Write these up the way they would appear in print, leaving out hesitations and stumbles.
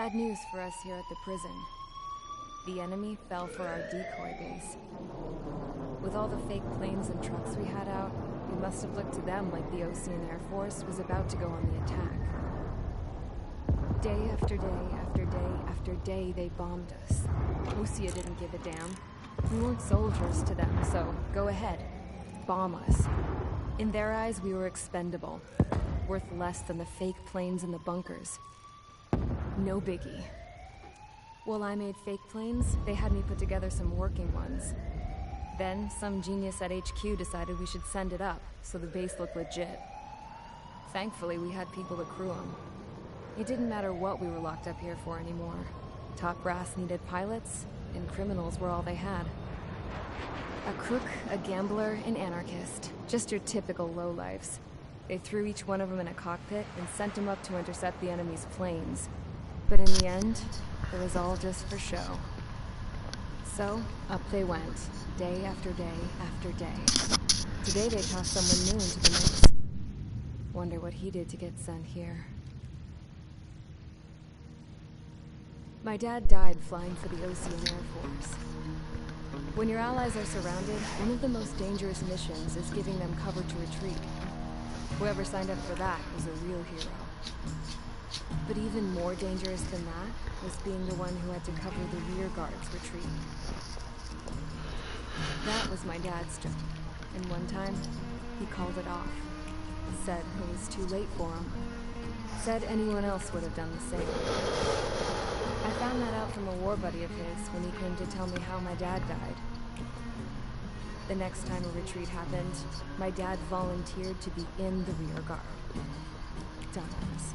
Bad news for us here at the prison. The enemy fell for our decoy base. With all the fake planes and trucks we had out, we must have looked to them like the Ocean Air Force was about to go on the attack. Day after day after day after day, they bombed us. Osea didn't give a damn. We weren't soldiers to them, so go ahead. Bomb us. In their eyes, we were expendable. Worth less than the fake planes in the bunkers. No biggie. While I made fake planes, they had me put together some working ones. Then, some genius at HQ decided we should send it up, so the base looked legit. Thankfully, we had people to crew them. It didn't matter what we were locked up here for anymore. Top brass needed pilots, and criminals were all they had. A crook, a gambler, an anarchist. Just your typical lowlifes. They threw each one of them in a cockpit and sent them up to intercept the enemy's planes. But in the end, it was all just for show. So, up they went, day after day after day. Today they tossed someone new into the mix. Wonder what he did to get sent here. My dad died flying for the Ocean Air Force. When your allies are surrounded, one of the most dangerous missions is giving them cover to retreat. Whoever signed up for that was a real hero. But even more dangerous than that was being the one who had to cover the rear guard's retreat. That was my dad's job, and one time, he called it off. Said it was too late for him. Said anyone else would have done the same. I found that out from a war buddy of his when he came to tell me how my dad died. The next time a retreat happened, my dad volunteered to be in the rear guard. Dumbass.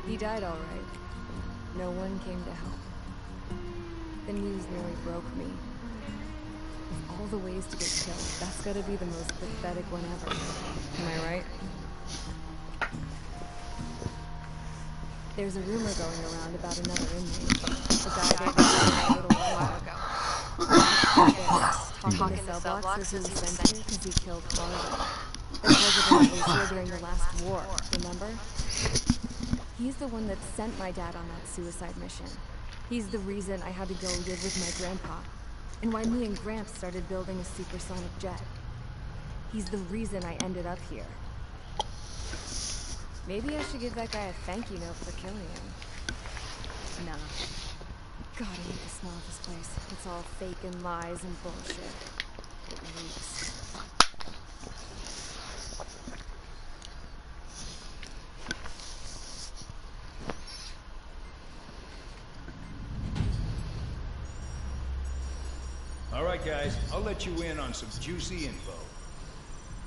He died all right. No one came to help. The news nearly broke me. Of all the ways to get killed, that's gotta be the most pathetic one ever. Am I right? There's a rumor going around about another inmate. The guy they got a little while ago. Talking in the cell block says he was sent here because he killed Harley. The president was here during the last war, remember? He's the one that sent my dad on that suicide mission. He's the reason I had to go live with my grandpa, and why me and Gramps started building a supersonic jet. He's the reason I ended up here. Maybe I should give that guy a thank you note for killing him. Nah. God, I hate the smell of this place. It's all fake and lies and bullshit. It reeks. All right, guys, I'll let you in on some juicy info.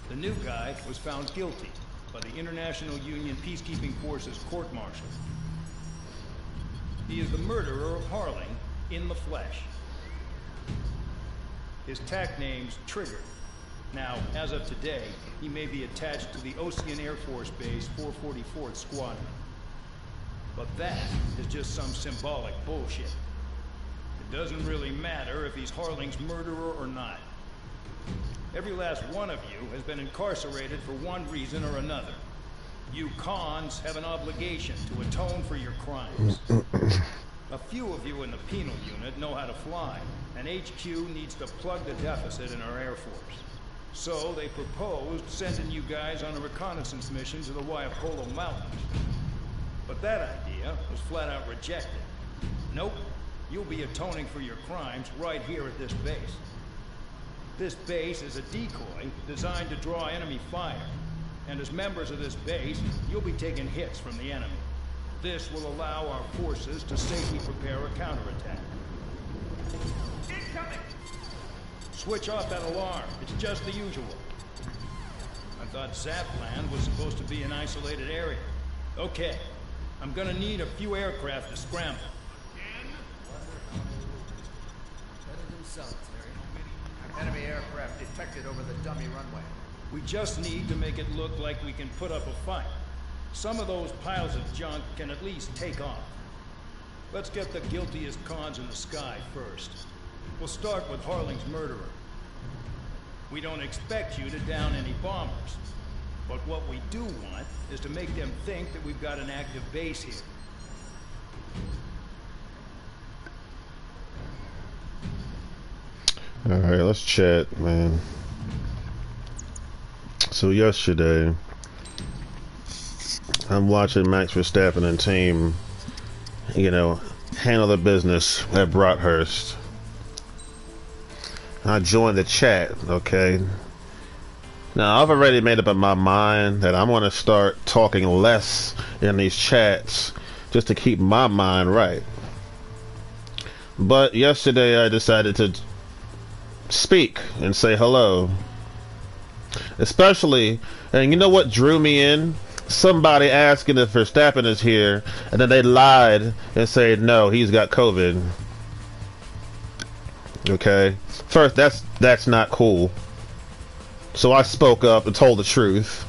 The new guy was found guilty by the International Union Peacekeeping Forces court-martial. He is the murderer of Harling in the flesh. His TAC name's Trigger. Now, as of today, he may be attached to the Ocean Air Force Base 444th Squadron. But that is just some symbolic bullshit. It doesn't really matter if he's Harling's murderer or not. Every last one of you has been incarcerated for one reason or another. You cons have an obligation to atone for your crimes. A few of you in the penal unit know how to fly, and HQ needs to plug the deficit in our Air Force. So they proposed sending you guys on a reconnaissance mission to the Waiapolo Mountains. But that idea was flat out rejected. Nope, you'll be atoning for your crimes right here at this base. This base is a decoy designed to draw enemy fire. And as members of this base, you'll be taking hits from the enemy. This will allow our forces to safely prepare a counterattack. Incoming! Switch off that alarm. It's just the usual. I thought Zapland was supposed to be an isolated area. Okay, I'm gonna need a few aircraft to scramble. Enemy aircraft detected over the dummy runway. We just need to make it look like we can put up a fight. Some of those piles of junk can at least take off. Let's get the guiltiest cons in the sky first. We'll start with Harling's murderer. We don't expect you to down any bombers. But what we do want is to make them think that we've got an active base here. Alright, let's chat, man. So yesterday, I'm watching Max Verstappen and team, you know, handle the business at Broadhurst. I joined the chat, okay? Now, I've already made up in my mind that I'm going to start talking less in these chats just to keep my mind right. But yesterday I decided to speak and say hello. Especially, and you know what drew me in? Somebody asking if Verstappen is here, and then they lied and said no, he's got COVID. Okay? First, that's not cool. So I spoke up and told the truth.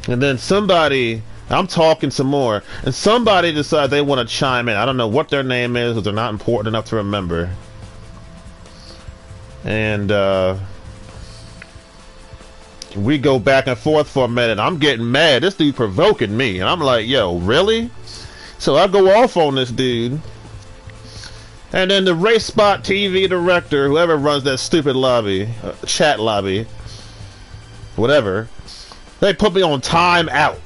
And then somebody, I'm talking some more, and somebody decided they want to chime in. I don't know what their name is, but they're not important enough to remember. And we go back and forth for a minute. I'm getting mad. This dude provoking me, and I'm like, yo, really? So I go off on this dude. And then the RaceSpotTV director, whoever runs that stupid lobby, chat lobby, whatever, they put me on time out.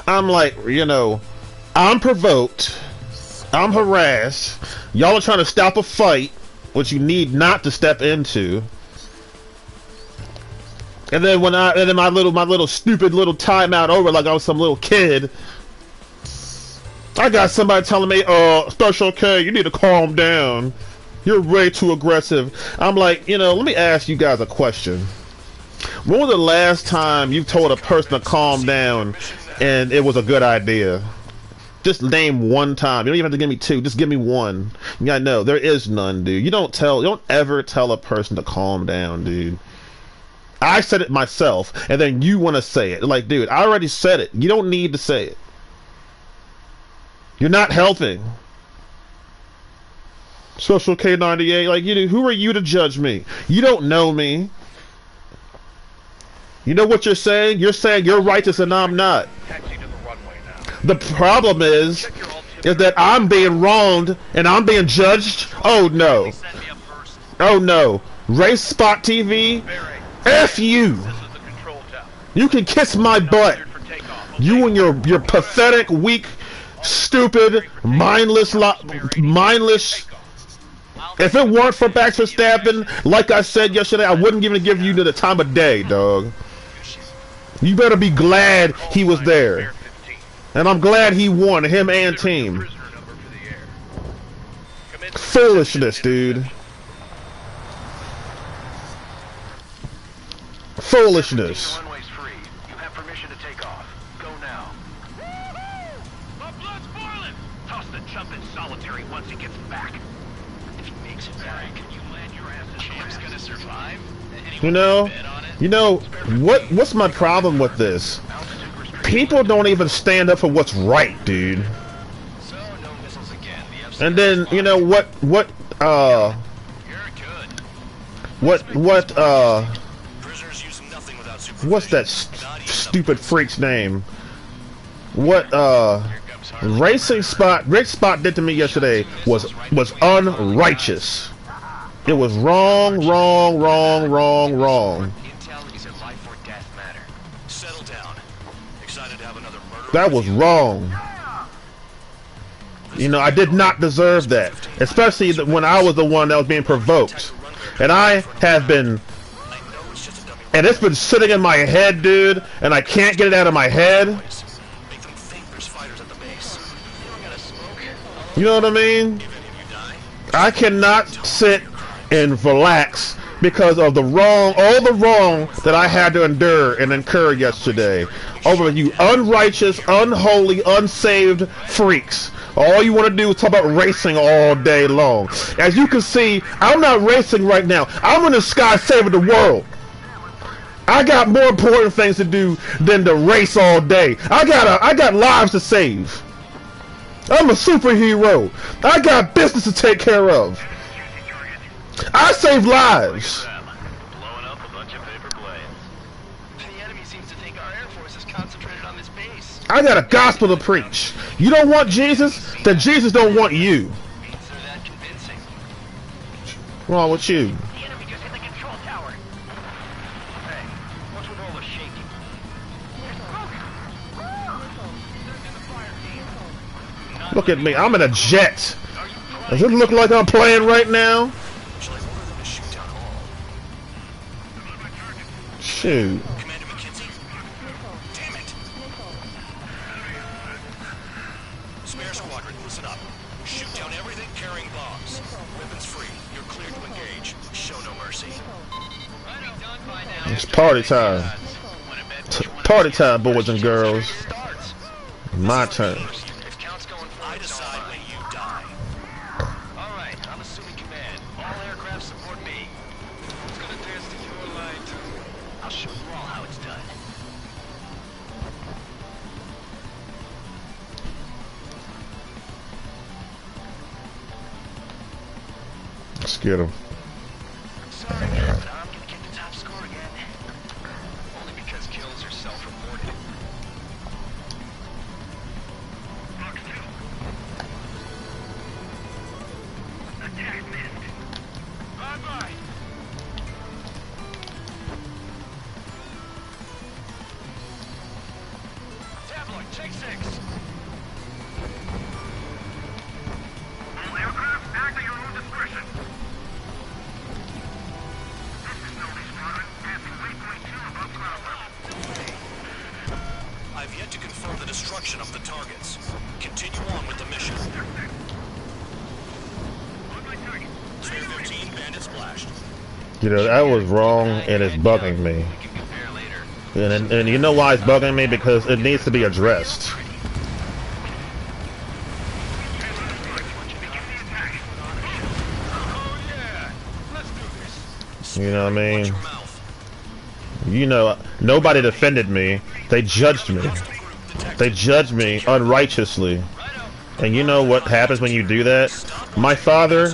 I'm like, you know, I'm provoked, I'm harassed, y'all are trying to stop a fight, which you need not to step into. And then when my little stupid little timeout over like I was some little kid, I got somebody telling me, Special K, you need to calm down. You're way too aggressive. I'm like, you know, let me ask you guys a question. When was the last time you told a person to calm down and it was a good idea? Just name one time. You don't even have to give me two. Just give me one. Yeah, no, there is none, dude. You don't ever tell a person to calm down, dude. I said it myself, and then you want to say it. Like, dude, I already said it. You don't need to say it. You're not helping. Social K98, like, you do. Who are you to judge me? You don't know me. You know what you're saying? You're saying you're righteous and I'm not. The problem is that I'm being wronged and I'm being judged. Oh no. Oh no. RaceSpotTV, F you. You can kiss my butt. You and your pathetic, weak, stupid, mindless. If it weren't for Max Verstappen, like I said yesterday, I wouldn't even give you the time of day, dog. You better be glad he was there. And I'm glad he won, him and team. Foolishness, dude. Foolishness. You know what's my problem with this? People don't even stand up for what's right, dude. And then, you know what's that stupid freak's name? What Rick Spot did to me yesterday was unrighteous. It was wrong. That was wrong. You know, I did not deserve that, especially when I was the one that was being provoked. And I have been, and it's been sitting in my head, dude, and I can't get it out of my head. You know what I mean? I cannot sit and relax because of all the wrong that I had to endure and incur yesterday over you unrighteous, unholy, unsaved freaks. All you want to do is talk about racing all day long. As you can see, I'm not racing right now. I'm in the sky saving the world. I got more important things to do than to race all day. I got lives to save. I'm a superhero. I got business to take care of. I save lives. I got a gospel to preach. You don't want Jesus? Then Jesus don't want you. What's wrong with you? The enemy just hit the control tower. Hey, what's with all the shaking? Look at me. I'm in a jet. Does it look like I'm playing right now? Shoot. Commander McKenzie? Damn it! Spare squadron, listen up. Shoot down everything carrying bombs. Weapons free. You're cleared to engage. Show no mercy. It's party time. Party time, boys and girls. My turn. I decide when you die. All right, I'm assuming command. All aircraft support me. Who's gonna dance to your line? I'll show you all how it's done. Let's get him. Sorry, but I'm gonna get the top score again. Only because kills are self-reported. Attack missed. Bye-bye. Tabloid, take 6. All aircraft, act at your own discretion. This is Notice Squadron, passing waypoint 2 above cloud level. I've yet to confirm the destruction of the targets. Continue on with the mission. Spare 15 bandits splashed. You know, that was wrong and it's bugging me. We can compare later. And you know why it's bugging me? Because it needs to be addressed. Oh yeah, let's do this. You know what I Watch mean? your mouth. You know, nobody defended me. They judged me. They judged me unrighteously. And you know what happens when you do that? My father,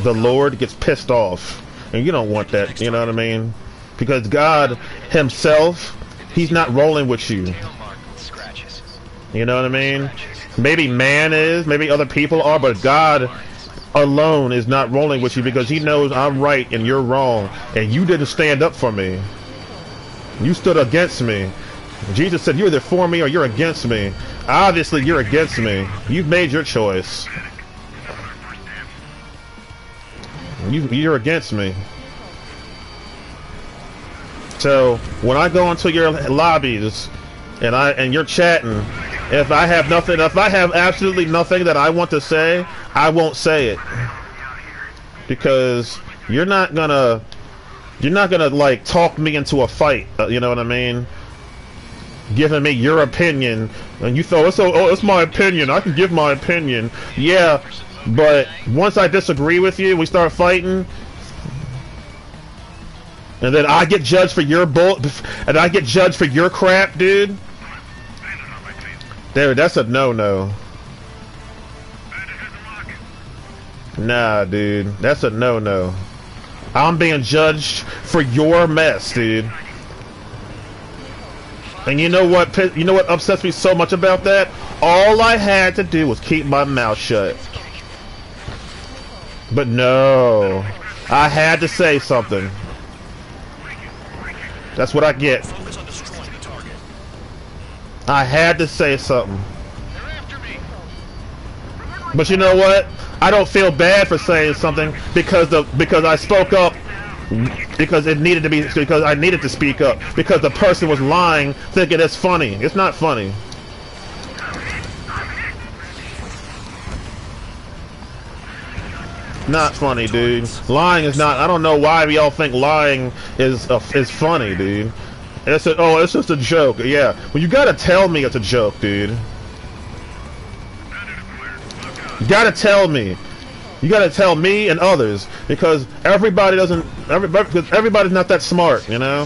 the Lord, gets pissed off. And you don't want that, you know what I mean? Because God himself, he's not rolling with you. Tail mark with scratches. You know what I mean? Maybe man is, maybe other people are, but God alone is not rolling with you because he knows I'm right and you're wrong. And you didn't stand up for me. You stood against me. Jesus said, you're either for me or you're against me. Obviously, you're against me. You've made your choice. You're against me. So when I go into your lobbies and you're chatting, if I have absolutely nothing that I want to say, I won't say it because you're not gonna like talk me into a fight. You know what I mean? Giving me your opinion, and you thought, it's my opinion. I can give my opinion. Yeah, but once I disagree with you, we start fighting, and then I get judged for your and I get judged for your crap, dude. Dude, that's a no-no. Nah, dude, that's a no-no. I'm being judged for your mess, dude. And you know what? You know what upsets me so much about that? All I had to do was keep my mouth shut. But no, I had to say something. That's what I get. Focus on destroying the target. I had to say something. But you know what? I don't feel bad for saying something because I spoke up because I needed to speak up because the person was lying thinking it's funny. It's not funny. Not funny, dude. Lying is not. I don't know why we all think lying is funny, dude. It's just a joke. Yeah. Well, you gotta tell me it's a joke, dude. You gotta tell me. You gotta tell me and others because everybody's not that smart, you know. I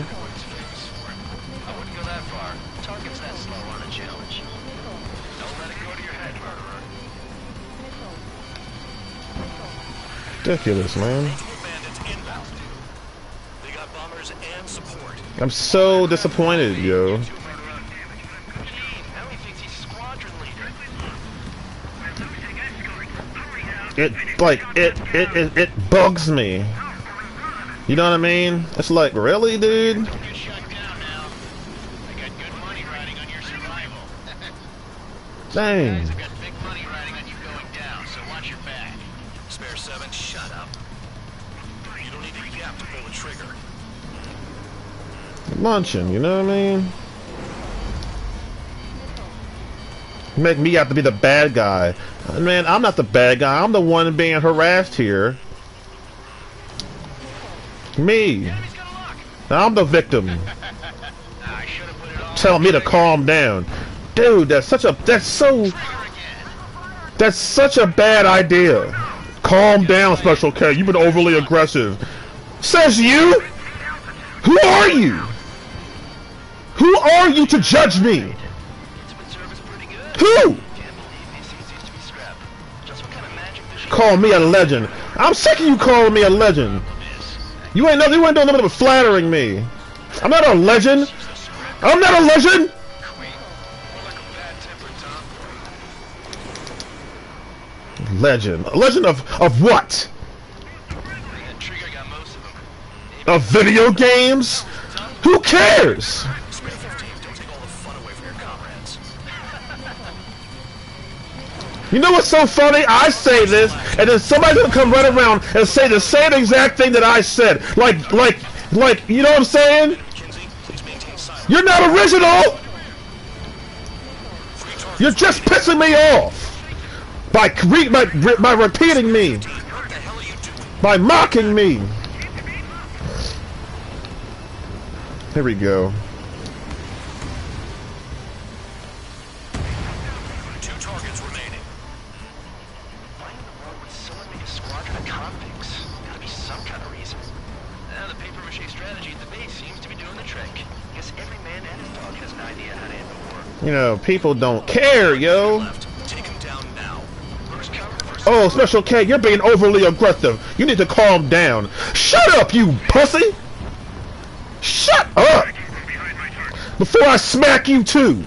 wouldn't go that far. Targets that slow on a challenge. Don't let it go to your head, murderer. Ridiculous, man. Bandits inbound. They got bombers and support. I'm so disappointed, yo. Now he thinks he's squadron leader. It bugs me. You know what I mean? It's like, really, dude? Get shut down now. I got good money riding on your survival. Dang. Guys, I got big money riding on you going down, so watch your back. Spare 7, shut up. You don't need a gap to pull the trigger. Luncheon, you know what I mean? Make me out to be the bad guy. Man, I'm not the bad guy. I'm the one being harassed here. Me. I'm the victim. Tell me to calm down. Dude, that's such a bad idea. Calm down, Special K. You've been overly aggressive. Says you? Who are you? Who are you to judge me? Who? Call me a legend. I'm sick of you calling me a legend. You ain't doing nothing but flattering me. I'm not a legend. I'm not a legend. Legend. A legend of what? Of video games? Who cares? You know what's so funny? I say this, and then somebody's gonna come right around and say the same exact thing that I said. Like, you know what I'm saying? You're not original! You're just pissing me off! By repeating me! By mocking me! Here we go. You know, people don't care, yo. Oh, Special K, you're being overly aggressive. You need to calm down. Shut up, you pussy! Shut up! Before I smack you too.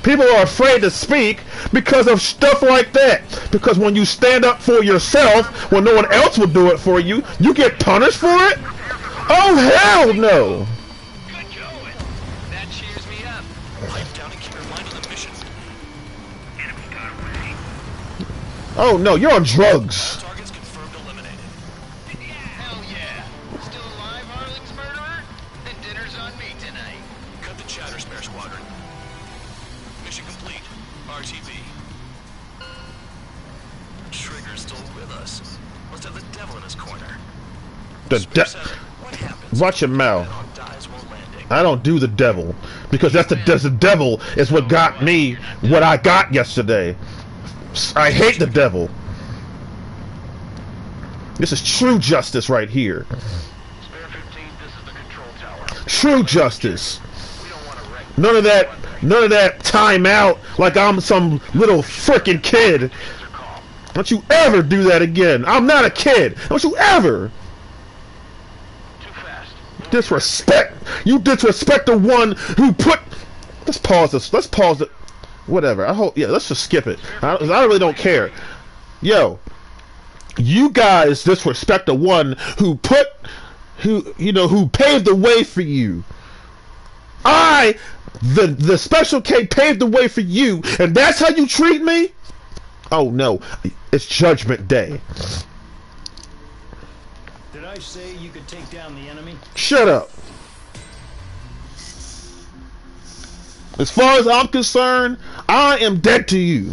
People are afraid to speak because of stuff like that. Because when you stand up for yourself, when no one else will do it for you, you get punished for it? Oh, hell no! Oh no, you're on drugs. Targets confirmed eliminated. Hell yeah. Still alive, Harling's murderer? Then dinner's on me tonight. Cut the chatter, Spare Squadron. Mission complete. RTB. Trigger's still with us. Must have the devil in his corner. What happens? Watch your mouth. Dies while landing. I don't do the devil because that's the devil is what got me what I got yesterday. I hate the devil. This is true justice right here. Spare 15, this is the control tower. True justice. We don't want to wreck. None of that time out like I'm some little frickin' kid. Don't you ever do that again. I'm not a kid. Don't you ever. Too fast. Disrespect. You disrespect the one who put. Let's pause this. Let's pause it. Whatever. I hope. Yeah. Let's just skip it. I really don't care. Yo, you guys disrespect the one who paved the way for you. The Special K paved the way for you, and that's how you treat me? Oh no, it's Judgment Day. Did I say you could take down the enemy? Shut up. As far as I'm concerned, I am dead to you.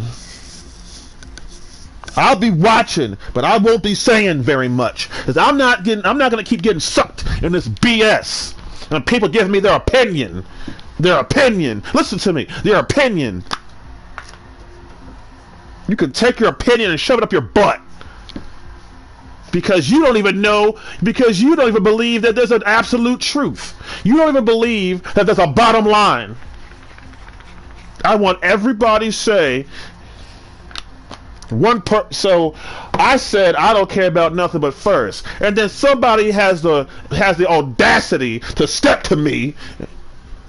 I'll be watching, but I won't be saying very much, because I'm not gonna keep getting sucked in this BS. And people giving me their opinion. Their opinion. Listen to me. Their opinion. You can take your opinion and shove it up your butt. Because you don't even know, because you don't even believe that there's an absolute truth. You don't even believe that there's a bottom line. I want everybody to say so I said I don't care about nothing but first, and then somebody has the audacity to step to me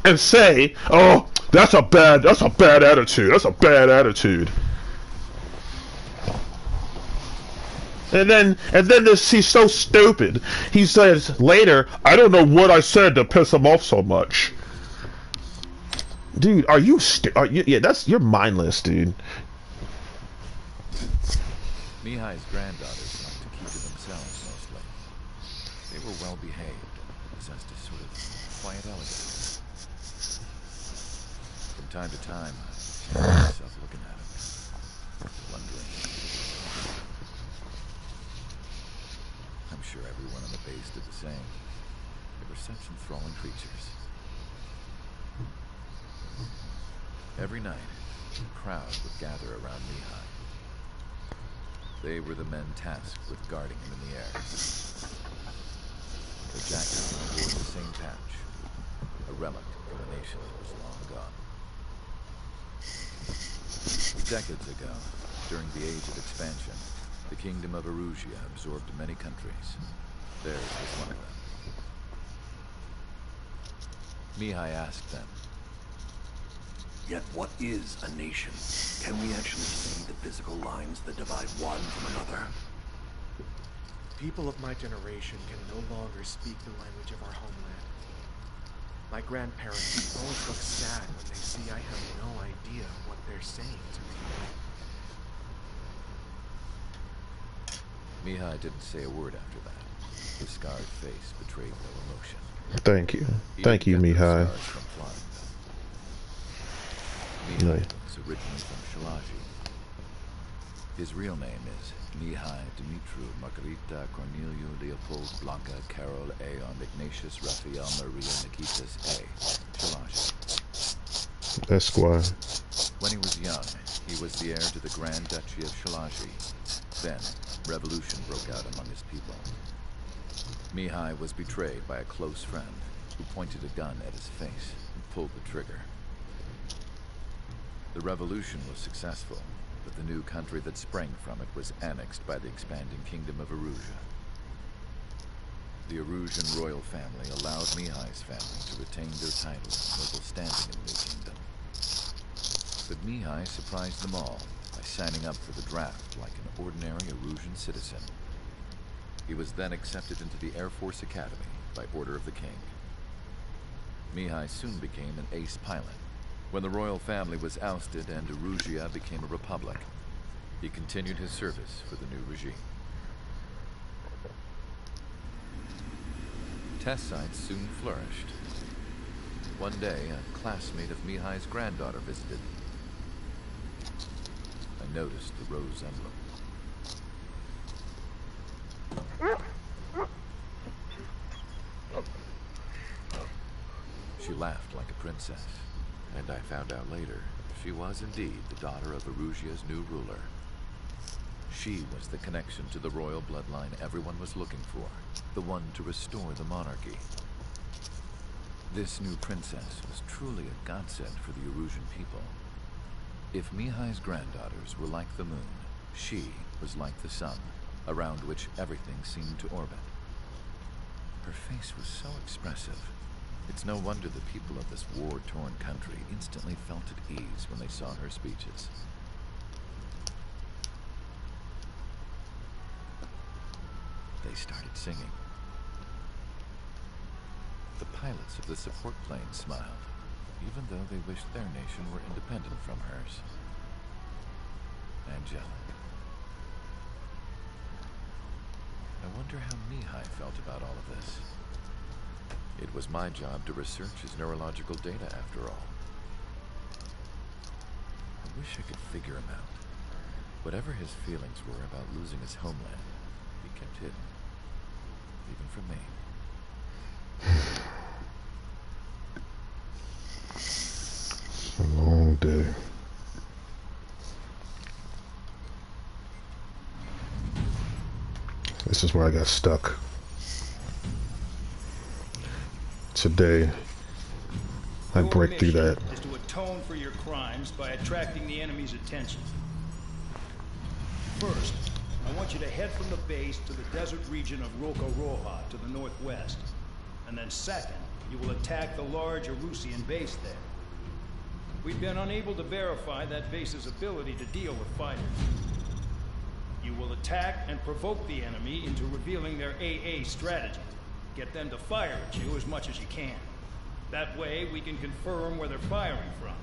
and say, "Oh, that's a bad attitude. That's a bad attitude." And then this, he's so stupid. He says later, I don't know what I said to piss him off so much. Dude, are you yeah, you're mindless, dude. Mihai's granddaughters liked to keep to themselves mostly. They were well behaved and possessed a sort of quiet elegance. From time to time, I found myself looking at him, wondering. I'm sure everyone on the base did the same. They were such enthralling creatures. Every night, a crowd would gather around Mihai. They were the men tasked with guarding him in the air. Their jackets wore the same patch, a relic of a nation that was long gone. Decades ago, during the Age of Expansion, the Kingdom of Erusia absorbed many countries. Theirs was one of them. Mihai asked them, Yet what is a nation? Can we actually see the physical lines that divide one from another? People of my generation can no longer speak the language of our homeland. My grandparents always look sad when they see I have no idea what they're saying to me. Mihai didn't say a word after that. His scarred face betrayed no emotion. Thank you. Thank you, Mihai. Mihai was originally from Shalaji. His real name is Mihai Dumitru Margarita Cornelio Leopold Blanca Carol Aeon Ignatius Raphael Maria Nikitas A. Shalaji. Esquire. When he was young, he was the heir to the Grand Duchy of Shalaji. Then, revolution broke out among his people. Mihai was betrayed by a close friend who pointed a gun at his face and pulled the trigger. The revolution was successful, but the new country that sprang from it was annexed by the expanding Kingdom of Erusia. The Erusian royal family allowed Mihai's family to retain their title and noble standing in the new kingdom. But Mihai surprised them all by signing up for the draft like an ordinary Erusian citizen. He was then accepted into the Air Force Academy by order of the king. Mihai soon became an ace pilot. When the royal family was ousted and Erusia became a republic, he continued his service for the new regime. Test sites soon flourished. One day, a classmate of Mihai's granddaughter visited. I noticed the rose emblem. She laughed like a princess. And I found out later, she was indeed the daughter of Erusia's new ruler. She was the connection to the royal bloodline everyone was looking for, the one to restore the monarchy. This new princess was truly a godsend for the Erusian people. If Mihai's granddaughters were like the moon, she was like the sun, around which everything seemed to orbit. Her face was so expressive. It's no wonder the people of this war-torn country instantly felt at ease when they saw her speeches. They started singing. The pilots of the support planes smiled, even though they wished their nation were independent from hers. Angelic. I wonder how Mihai felt about all of this. It was my job to research his neurological data, after all. I wish I could figure him out. Whatever his feelings were about losing his homeland, he kept hidden. Even from me. A long day. This is where I got stuck. Today, I break through that. Is to atone for your crimes by attracting the enemy's attention. First, I want you to head from the base to the desert region of Roca Roja to the northwest. And then second, you will attack the large Erusian base there. We've been unable to verify that base's ability to deal with fighters. You You will attack and provoke the enemy into revealing their AA strategy. Get them to fire at you as much as you can. That way, we can confirm where they're firing from.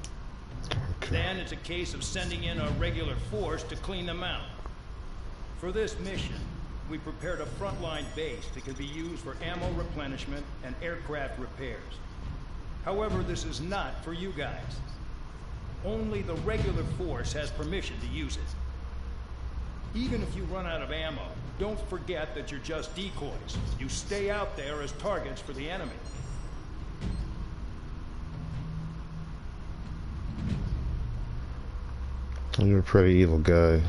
Then it's a case of sending in a regular force to clean them out. For this mission, we prepared a frontline base that can be used for ammo replenishment and aircraft repairs. However, this is not for you guys. Only the regular force has permission to use it. Even if you run out of ammo, don't forget that you're just decoys. You stay out there as targets for the enemy. You're a pretty evil guy.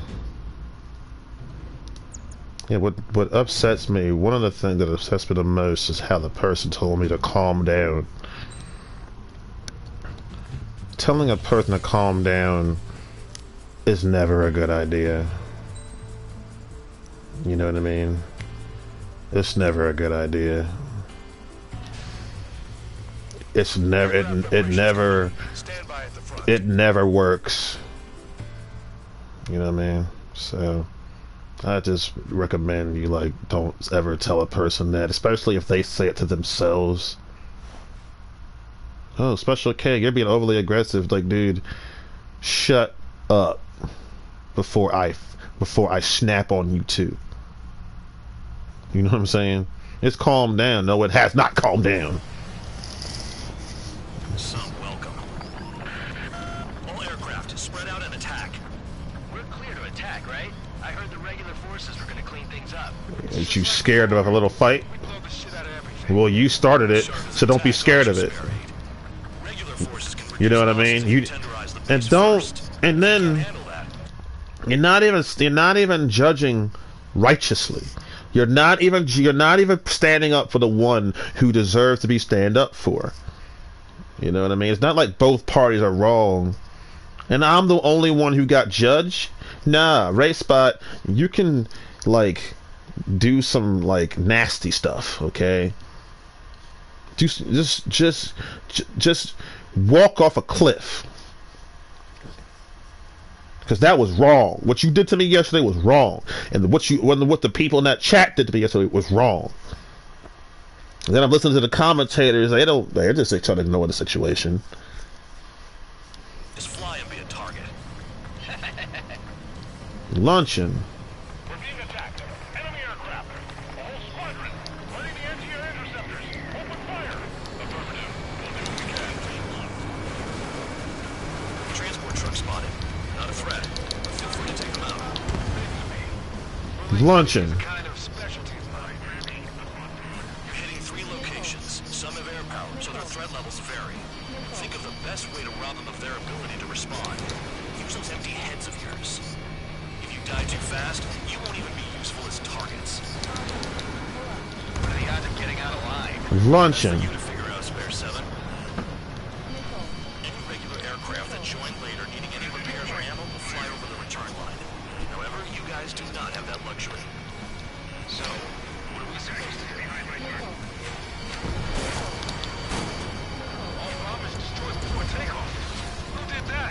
Yeah, what upsets me, one of the things that upsets me the most is how the person told me to calm down. Telling a person to calm down is never a good idea. You know what I mean? It's never a good idea. It's never, it never works. You know what I mean? So I just recommend you, like, don't ever tell a person that, especially if they say it to themselves. Oh, Special K, you're being overly aggressive. Like, dude, shut up before I snap on you too. You know what I'm saying? It's calmed down. No, it has not calmed down. Some welcome. All aircraft, spread out and attack. We're clear to attack, right? I heard the regular forces were gonna clean things up. Ain't you scared of a little fight? Well, you started it, so don't be scared of it. You know what I mean? And then you're not even judging righteously. You're not even standing up for the one who deserves to be stand up for. You know what I mean? It's not like both parties are wrong, and I'm the only one who got judged. Nah, RaceSpot, you can, like, do some, like, nasty stuff, okay? Just walk off a cliff, because that was wrong. What you did to me yesterday was wrong, and what the people in that chat did to me yesterday was wrong. And then I'm listening to the commentators. They're just trying to ignore the situation. Just fly and be a target. Luncheon. We're being attacked. Enemy aircraft. A whole squadron. Running the anti-air interceptors. Open fire. Affirmative. We'll do what we can. Transport truck spotted. Not a threat, but feel free to take them out. Luncheon. Kind of specialty of mine. You're hitting 3 locations. Some have air power, so their threat levels vary. Think of the best way to rob them of their ability to respond. Use those empty heads of yours. If you die too fast, you won't even be useful as targets. What are the odds of getting out alive? Luncheon. You to figure out, Spare 7. Any regular aircraft that join later needing any repairs or ammo will fly over the return line. However, you guys do not have that luxury. So, what are we supposed to do? All bombers destroyed before takeoff. Who did that?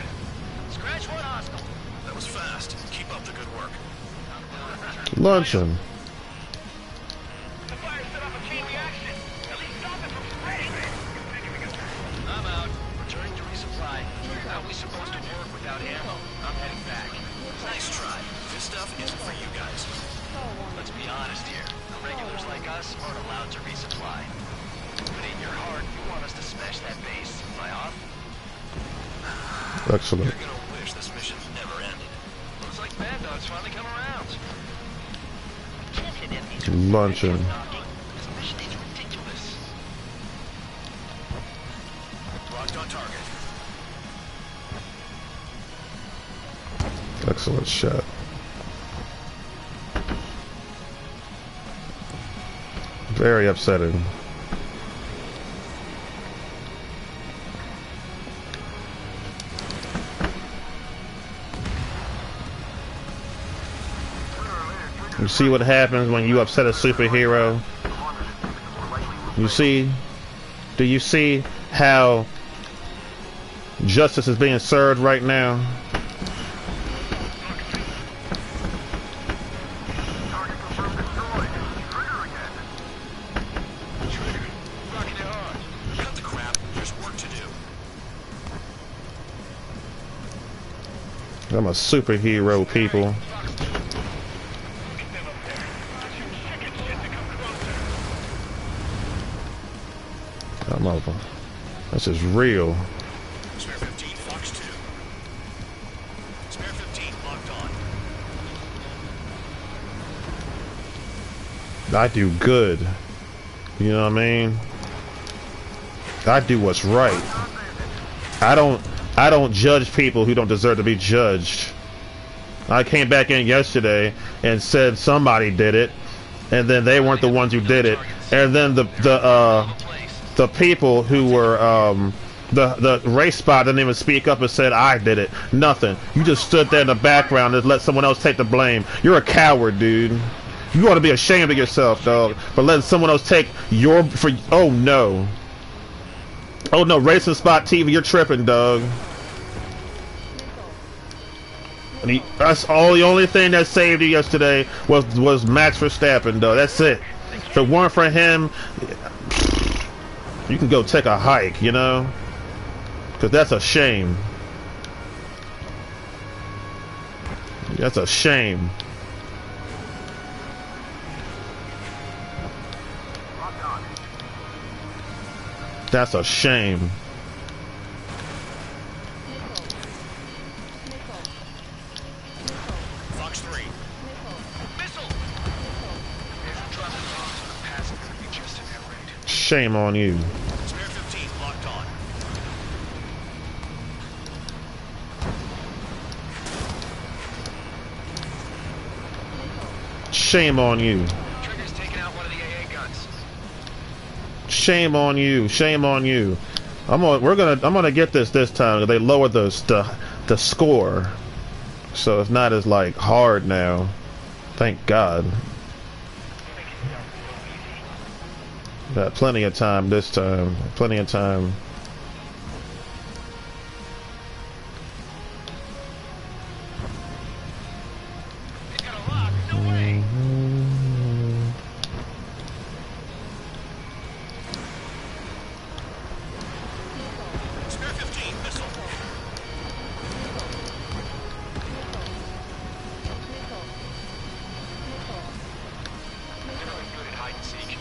Scratch one hostile. That was fast. Keep up the good work. Luncheon. The fire set off a chain reaction. At least stop it from spreading. I'm out. Returning to resupply. How are we supposed to work without ammo? I'm heading back. Nice try. This stuff isn't for you guys. Let's be honest here. The regulars like us aren't allowed to resupply. But in your heart, you want us to smash that base. Am I off? Excellent. You're gonna wish this mission never ended. Looks like Bad Dog's finally come around. Luncheon. This mission is ridiculous. Locked on target. Excellent shot. Very upsetting. You see what happens when you upset a superhero? You see? Do you see how justice is being served right now? I'm a superhero, people. I'm over. This is real. Spare 15, Fox 2. Spare 15, locked on. I do good. You know what I mean? I do what's right. I don't judge people who don't deserve to be judged. I came back in yesterday and said somebody did it, and then they weren't the ones who did it. And then the people who were the race spot didn't even speak up and said I did it. Nothing. You just stood there in the background and let someone else take the blame. You're a coward, dude. You ought to be ashamed of yourself, dog, for letting someone else take your oh no. Oh no, RaceSpotTV, you're tripping, dog. And that's all. The only thing that saved you yesterday was Max Verstappen, though. That's it. If it weren't for him, you can go take a hike, you know, because that's a shame. That's a shame. That's a shame. Fox 3. Missile! Shame on you. Spare 15, locked on. Shame on you. Trigger's taking out one of the AA guns. Shame on you. Shame on you. I'm gonna get this time. They lowered the score, so it's not as like hard now. Thank God. Got plenty of time this time. Plenty of time. He's got a lock. No way. Spare 15, missile. They're really good at hide and seek.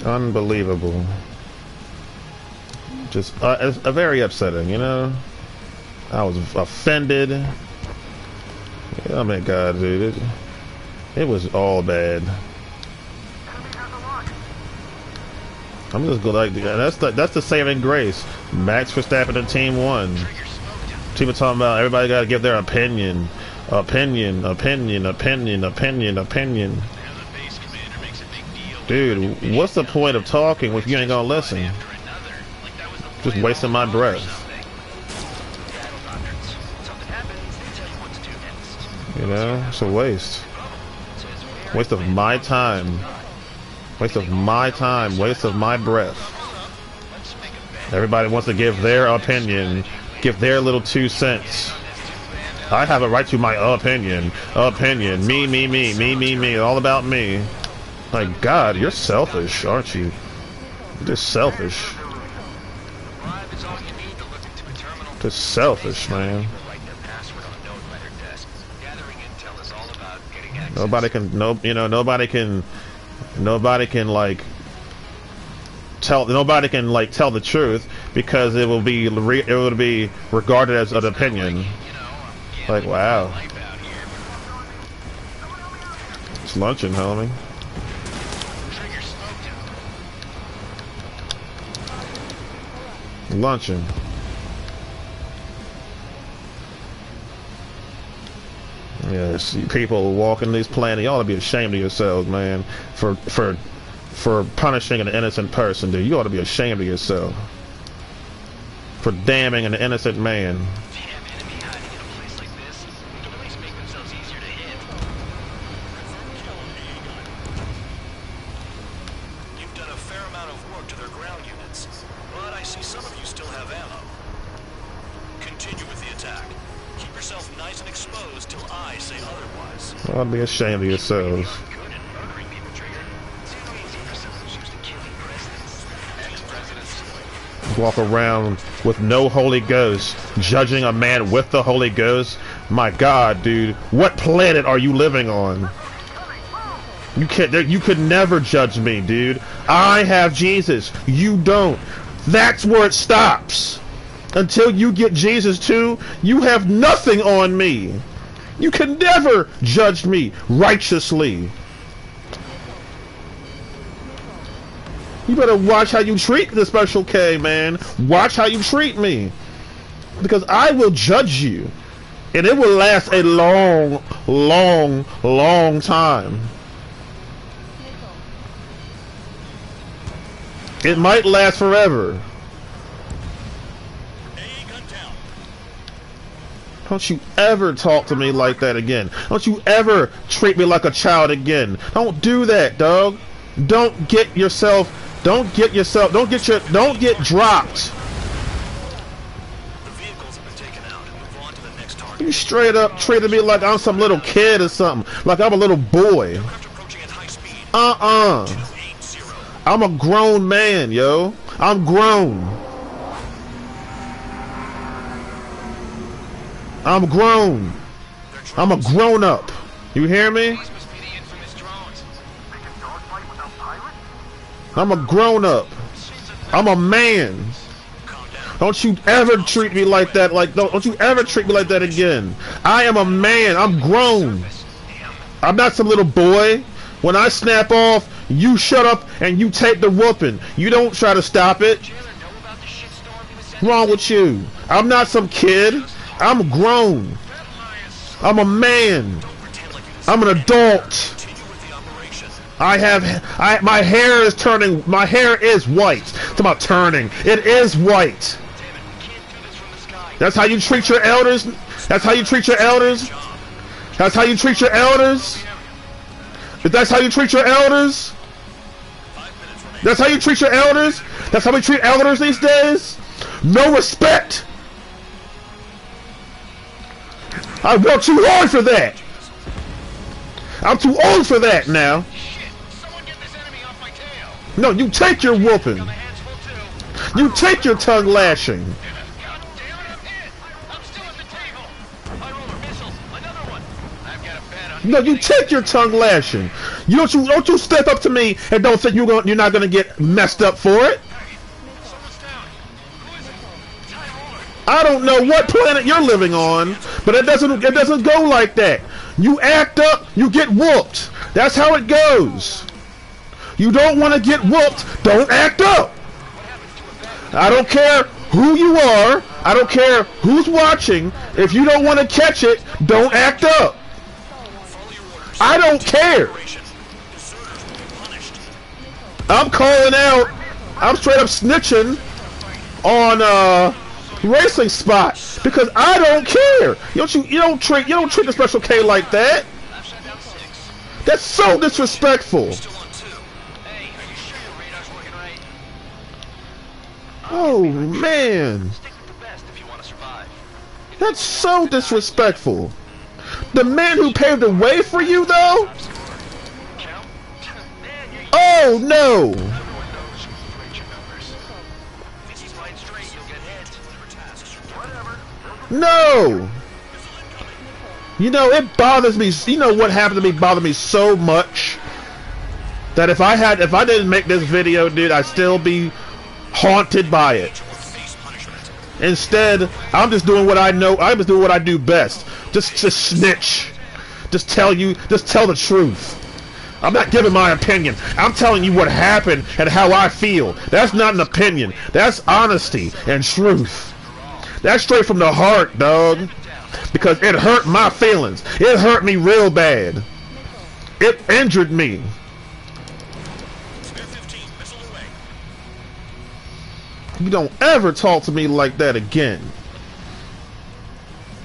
Unbelievable. Just it's very upsetting, you know. I was offended. Oh my God, dude, it was all bad. I'm just gonna like that's the saving grace. Max Verstappen and Team won. People talking about everybody got to give their opinion. Dude, what's the point of talking if you ain't gonna listen? Just wasting my breath. You know, it's a waste. Waste of my time. Waste of my time. Waste of my breath. Everybody wants to give their opinion, give their little 2 cents. I have a right to my opinion. Opinion. Me. All about me. My God, you're selfish, aren't you? You're just selfish. Just selfish, man. Nobody can tell the truth because it would be regarded as an opinion. Like, wow. It's luncheon, homie. Luncheon. Yes, people walking these planets, you ought to be ashamed of yourselves, man. For punishing an innocent person, dude. You ought to be ashamed of yourself. For damning an innocent man. You've done a fair amount of work to their ground units, but I see some of you still have ammo. Continue with the attack. Keep yourself nice and exposed till I say otherwise. I'll be ashamed of yourselves. Spare walk around with no Holy Ghost, judging a man with the Holy Ghost. My God, dude, what planet are you living on? You could never judge me, dude. I have Jesus. You don't. That's where it stops. Until you get Jesus too, you have nothing on me. You can never judge me righteously. You better watch how you treat the Special K, man. Watch how you treat me. Because I will judge you. And it will last a long, long, long time. It might last forever. Don't you ever talk to me like that again. Don't you ever treat me like a child again. Don't do that, dog. Don't get dropped. The vehicles have been taken out. Move on to the next target. You straight up treated me like I'm some little kid or something. Like I'm a little boy. I'm a grown man, yo. I'm grown. I'm grown. I'm a grown up. You hear me? I'm a grown up. I'm a man. Don't you ever treat me like that. Don't you ever treat me like that again. I am a man. I'm grown. I'm not some little boy. When I snap off, you shut up and you take the whooping. You don't try to stop it. What's wrong with you? I'm not some kid. I'm grown. I'm a man. I'm an adult. My hair is turning. My hair is white. It's about turning. It is white. That's how you treat your elders. That's how you treat your elders. That's how you treat your elders. If that's how you treat your elders. That's how you treat your elders. That's how we treat elders these days. No respect. I worked too hard for that. I'm too old for that now. No, you take your whooping. You take your tongue lashing. No, you take your tongue lashing. Don't you step up to me and don't think you're not gonna get messed up for it. I don't know what planet you're living on, but it doesn't go like that. You act up, you get whooped. That's how it goes. You don't want to get whooped, don't act up. I don't care who you are. I don't care who's watching. If you don't want to catch it, don't act up. I don't care. I'm calling out. I'm straight up snitching on Racing Spot because I don't care. You don't treat the Special K like that. That's so disrespectful. Oh man, that's so disrespectful. The man who paved the way for you, though. Oh no. No! You know, it bothers me. You know what happened to me bothered me so much that if I didn't make this video, dude, I'd still be haunted by it. Instead, I'm just doing what I know. I'm just doing what I do best. Just snitch. Just tell the truth. I'm not giving my opinion. I'm telling you what happened and how I feel. That's not an opinion. That's honesty and truth. That's straight from the heart, dog. Because it hurt my feelings. It hurt me real bad. It injured me. You don't ever talk to me like that again.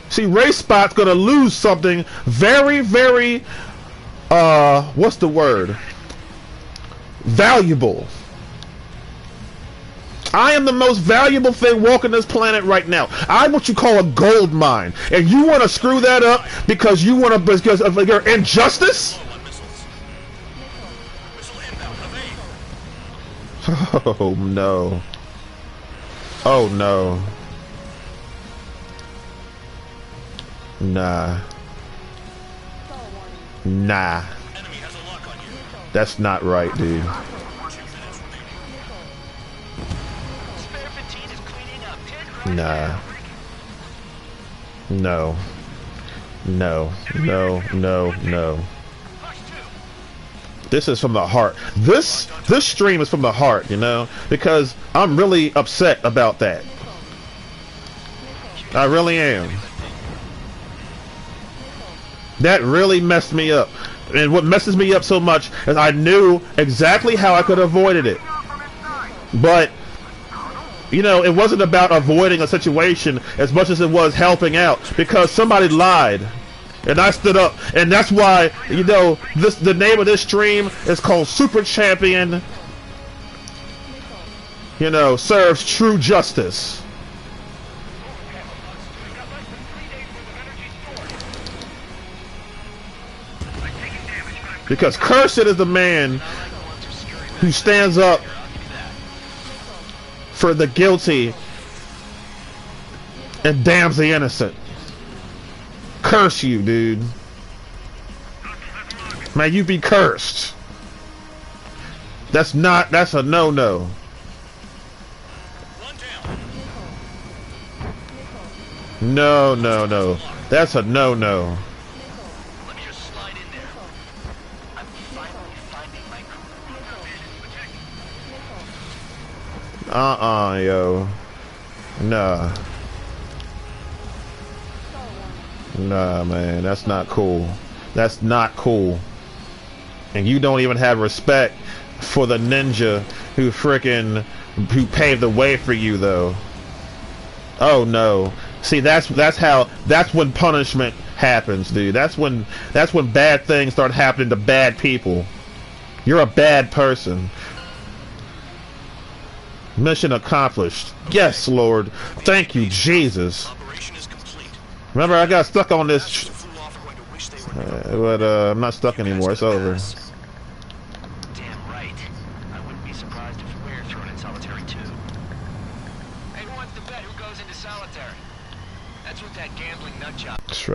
See, RaceSpot's gonna lose something very, very, what's the word? Valuable. I am the most valuable thing walking this planet right now. I'm what you call a gold mine, and you want to screw that up because because of your injustice? Oh no! Oh no. Nah. Nah. That's not right, dude. Nah. No. No. No. No. No. This is from the heart. This stream is from the heart, you know, because I'm really upset about that. I really am. That really messed me up. And what messes me up so much is I knew exactly how I could have avoided it. But, you know, it wasn't about avoiding a situation as much as it was helping out, because somebody lied. And I stood up. And that's why, you know, the name of this stream is called Super Champion, you know, serves true justice. Because cursed is the man who stands up for the guilty and damns the innocent. Curse you, dude. Man, you be cursed. That's a no-no. No, no, no. That's a no-no. Yo. Nah. Nah, man. That's not cool. That's not cool. And you don't even have respect for the ninja who paved the way for you, though. Oh, no. See, that's when punishment happens, dude. That's when bad things start happening to bad people. You're a bad person. Mission accomplished. Yes, Lord. Thank you, Jesus. Remember, I got stuck on this. But I'm not stuck anymore. It's over. Damn right. I wouldn't be surprised if we're thrown in solitary too. Hey, who wants to bet who goes into solitary? That's what that gambling nutjob. That's right.